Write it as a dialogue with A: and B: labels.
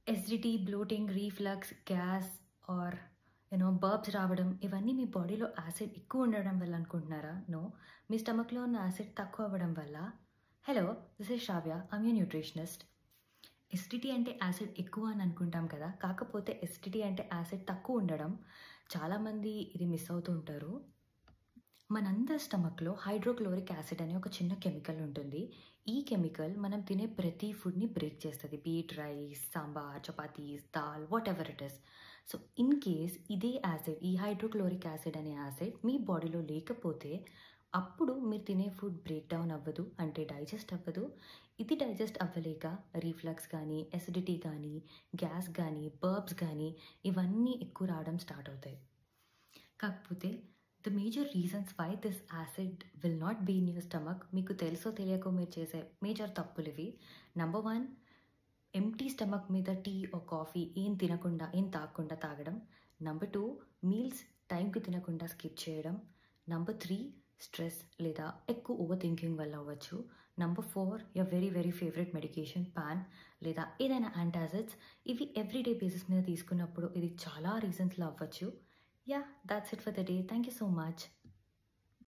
A: Acidity, bloating, reflux, gas or burps రావడం ఇవన్నీ మీ బాడీలో యాసిడ్ ఎక్కువ ఉండడం వల్ల అనుకుంటున్నారా? నో. మీ స్టమక్‌లో ఉన్న యాసిడ్ తక్కువ అవ్వడం వల్ల. Hello, this is Shravya. I'm your nutritionist. Acidity అంటే యాసిడ్ ఎక్కువ అని అనుకుంటాం కదా! కాకపోతే ఎసిడిటీ అంటే యాసిడ్ తక్కువ ఉండడం. చాలామంది ఇది మిస్ అవుతూ ఉంటారు. మనందరి స్టమక్‌లో హైడ్రోక్లోరిక్ యాసిడ్ అనే ఒక చిన్న కెమికల్ ఉంటుంది. ఈ కెమికల్ మనం తినే ప్రతి ఫుడ్‌ని బ్రేక్ చేస్తది. Be it rice, sambar, chapatis, dal whatever it is. So, in case ఇదే యాసిడ్, ఈ హైడ్రోక్లోరిక్ యాసిడ్ అనే యాసిడ్ మీ బాడీలో లేకపోతే అప్పుడు మీరు తినే ఫుడ్ బ్రేక్ డౌన్ అవ్వదు. అంటే డైజెస్ట్ అవ్వదు. ఇది డైజెస్ట్ అవ్వలేక రిఫ్లక్స్ గానీ, ఎసిడిటీ గానీ, గ్యాస్ గానీ, బర్బ్స్ గానీ ఇవన్నీ ఎక్కువ రావడం స్టార్ట్ అవుతాయి. కాకపోతే the major reasons why this acid will not be in your stomach మీకు తెలుసో తెలియకో మీరు చేసే మేజర్ తప్పులు ఇవి. నంబర్ 1, ఎంప్టీ స్టమక్ మీద టీ ఆర్ కాఫీ ఏం తినకుండా, ఏం తాగకుండా తాగడం. నంబర్ 2, మీల్స్ టైంకి తినకుండా స్కిప్ చేయడం. నంబర్ 3, స్ట్రెస్ లేదా ఎక్కువ ఓవర్ థింకింగ్ వల్ల అవ్వచ్చు. Number 4, your very very favourite medication pan లేదా ఏదైనా యాంటాసిడ్స్. ఇవి ఎవ్రీడే బేసిస్ మీద తీసుకున్నప్పుడు ఇది చాలా రీజన్స్లో అవ్వచ్చు. Yeah, that's it for the day. Thank you so much.